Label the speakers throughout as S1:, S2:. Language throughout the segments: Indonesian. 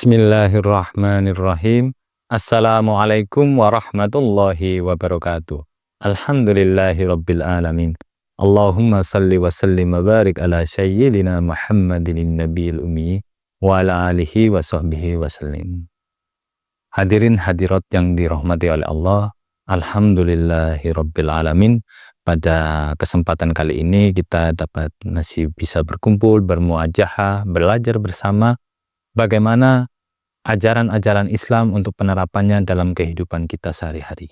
S1: Bismillahirrahmanirrahim. Assalamualaikum warahmatullahi wabarakatuh. Alhamdulillahi rabbil alamin. Allahumma salli wa sallim wa barik ala sayyidina Muhammadin nabiyil ummi wa ala alihi wa sahbihi wa sallim. Hadirin hadirat yang dirahmati oleh Allah, Alhamdulillahi rabbil alamin. Pada kesempatan kali ini kita masih bisa berkumpul, bermuajahah, belajar bersama bagaimana ajaran-ajaran Islam untuk penerapannya dalam kehidupan kita sehari-hari.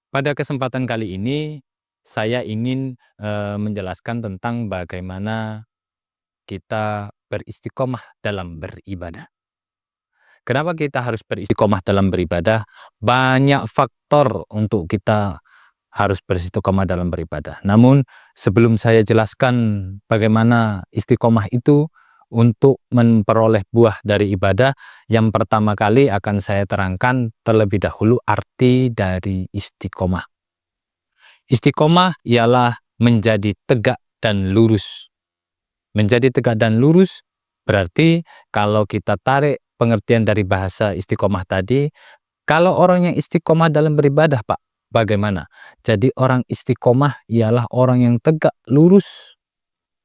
S1: Pada kesempatan kali ini, saya ingin menjelaskan tentang bagaimana kita beristiqomah dalam beribadah. Kenapa kita harus beristiqomah dalam beribadah? Banyak faktor untuk kita harus beristiqomah dalam beribadah. Namun, sebelum saya jelaskan bagaimana istiqomah itu, untuk memperoleh buah dari ibadah, yang pertama kali akan saya terangkan terlebih dahulu arti dari istiqomah. Istiqomah ialah menjadi tegak dan lurus. Menjadi tegak dan lurus berarti kalau kita tarik pengertian dari bahasa istiqomah tadi, kalau orang yang istiqomah dalam beribadah, Pak, bagaimana? Jadi orang istiqomah ialah orang yang tegak lurus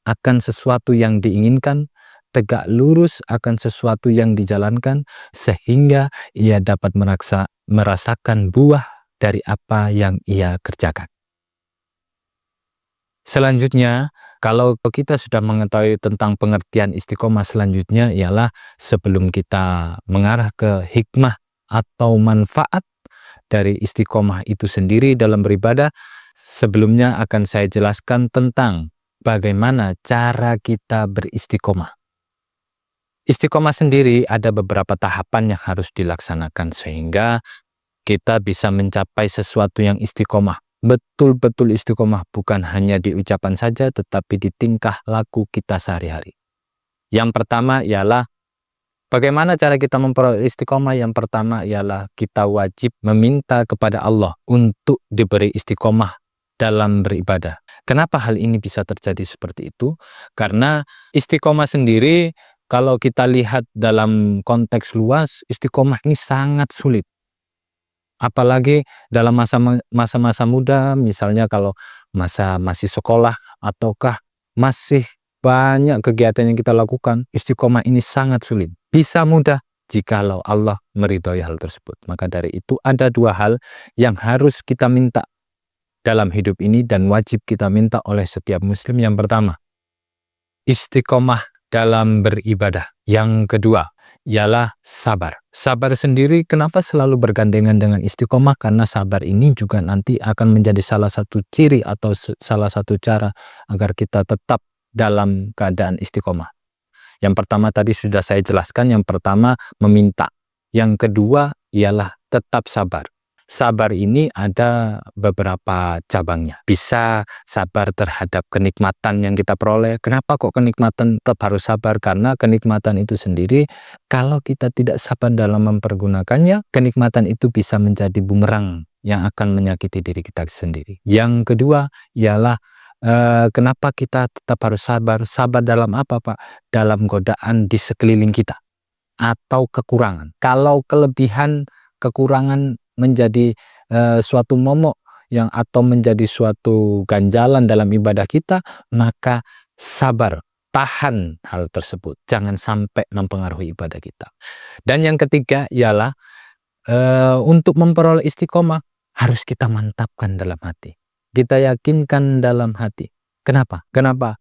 S1: akan sesuatu yang diinginkan, tegak lurus akan sesuatu yang dijalankan, sehingga ia dapat merasakan buah dari apa yang ia kerjakan. Selanjutnya, kalau kita sudah mengetahui tentang pengertian istiqomah, selanjutnya ialah sebelum kita mengarah ke hikmah atau manfaat dari istiqomah itu sendiri dalam beribadah, sebelumnya akan saya jelaskan tentang bagaimana cara kita beristiqomah. Istiqomah sendiri ada beberapa tahapan yang harus dilaksanakan sehingga kita bisa mencapai sesuatu yang istiqomah. Betul-betul istiqomah, bukan hanya di ucapan saja tetapi di tingkah laku kita sehari-hari. Yang pertama ialah bagaimana cara kita memperoleh istiqomah? Yang pertama ialah kita wajib meminta kepada Allah untuk diberi istiqomah dalam beribadah. Kenapa hal ini bisa terjadi seperti itu? Karena istiqomah sendiri, kalau kita lihat dalam konteks luas, istiqomah ini sangat sulit. Apalagi dalam masa-masa muda, misalnya kalau masa masih sekolah ataukah masih banyak kegiatan yang kita lakukan, istiqomah ini sangat sulit. Bisa mudah jikalau Allah meridhoi hal tersebut. Maka dari itu ada dua hal yang harus kita minta dalam hidup ini dan wajib kita minta oleh setiap muslim. Yang pertama, istiqomah dalam beribadah. Yang kedua ialah sabar. Sabar sendiri kenapa selalu bergandengan dengan istiqomah? Karena sabar ini juga nanti akan menjadi salah satu ciri atau salah satu cara agar kita tetap dalam keadaan istiqomah. Yang pertama tadi sudah saya jelaskan, yang pertama meminta. Yang kedua ialah tetap sabar. Sabar ini ada beberapa cabangnya. Bisa sabar terhadap kenikmatan yang kita peroleh. Kenapa kok kenikmatan tetap harus sabar? Karena kenikmatan itu sendiri, kalau kita tidak sabar dalam mempergunakannya, kenikmatan itu bisa menjadi bumerang yang akan menyakiti diri kita sendiri. Yang kedua ialah kenapa kita tetap harus sabar? Sabar dalam apa, Pak? Dalam godaan di sekeliling kita atau kekurangan. Kalau kelebihan, kekurangan menjadi suatu momok yang atau menjadi suatu ganjalan dalam ibadah kita, maka sabar, tahan hal tersebut, jangan sampai mempengaruhi ibadah kita. Dan yang ketiga ialah untuk memperoleh istiqomah harus kita mantapkan dalam hati, kita yakinkan dalam hati. Kenapa?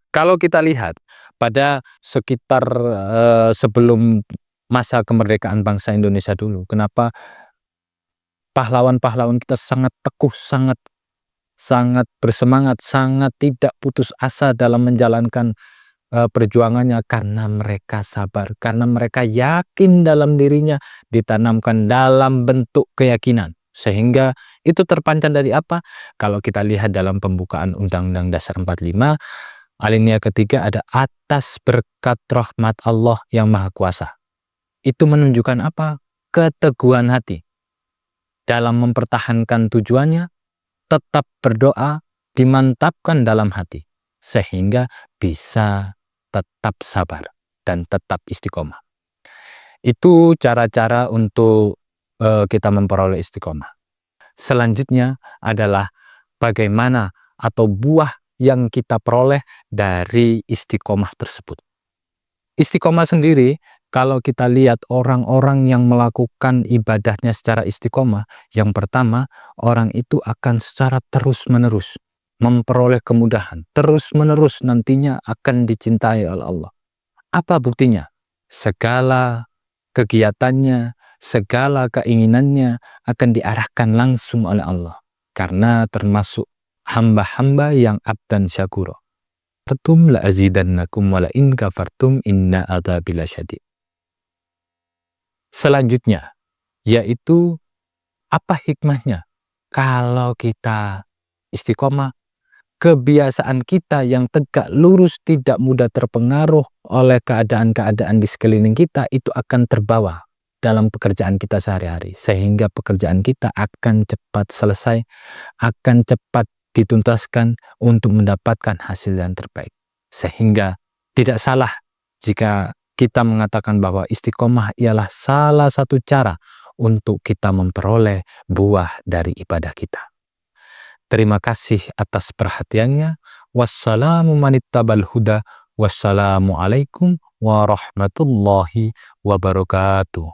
S1: Kalau kita lihat pada sekitar sebelum masa kemerdekaan bangsa Indonesia dulu, kenapa pahlawan-pahlawan kita sangat teguh, sangat bersemangat, sangat tidak putus asa dalam menjalankan perjuangannya? Karena mereka sabar, karena mereka yakin dalam dirinya, ditanamkan dalam bentuk keyakinan. Sehingga itu terpancar dari apa? Kalau kita lihat dalam pembukaan Undang-Undang Dasar 45, alinea ketiga ada atas berkat rahmat Allah yang Maha Kuasa. Itu menunjukkan apa? Keteguhan hati dalam mempertahankan tujuannya, tetap berdoa, dimantapkan dalam hati, sehingga bisa tetap sabar dan tetap istiqomah. Itu cara-cara untuk kita memperoleh istiqomah. Selanjutnya adalah bagaimana atau buah yang kita peroleh dari istiqomah tersebut. Istiqomah sendiri, kalau kita lihat orang-orang yang melakukan ibadahnya secara istiqomah, yang pertama, orang itu akan secara terus-menerus memperoleh kemudahan, terus-menerus nantinya akan dicintai oleh Allah. Apa buktinya? Segala kegiatannya, segala keinginannya akan diarahkan langsung oleh Allah. Karena termasuk hamba-hamba yang abdan syakura. Kafartum la azidannakum wa la in kafartum inna adzabi lasyadid. Selanjutnya, yaitu apa hikmahnya? Kalau kita istiqomah, kebiasaan kita yang tegak lurus tidak mudah terpengaruh oleh keadaan-keadaan di sekeliling kita itu akan terbawa dalam pekerjaan kita sehari-hari. Sehingga pekerjaan kita akan cepat selesai, akan cepat dituntaskan untuk mendapatkan hasil yang terbaik. Sehingga tidak salah jika kita mengatakan bahwa istiqomah ialah salah satu cara untuk kita memperoleh buah dari ibadah kita. Terima kasih atas perhatiannya. Wassalamu manittabal huda. Wassalamualaikum warahmatullahi wabarakatuh.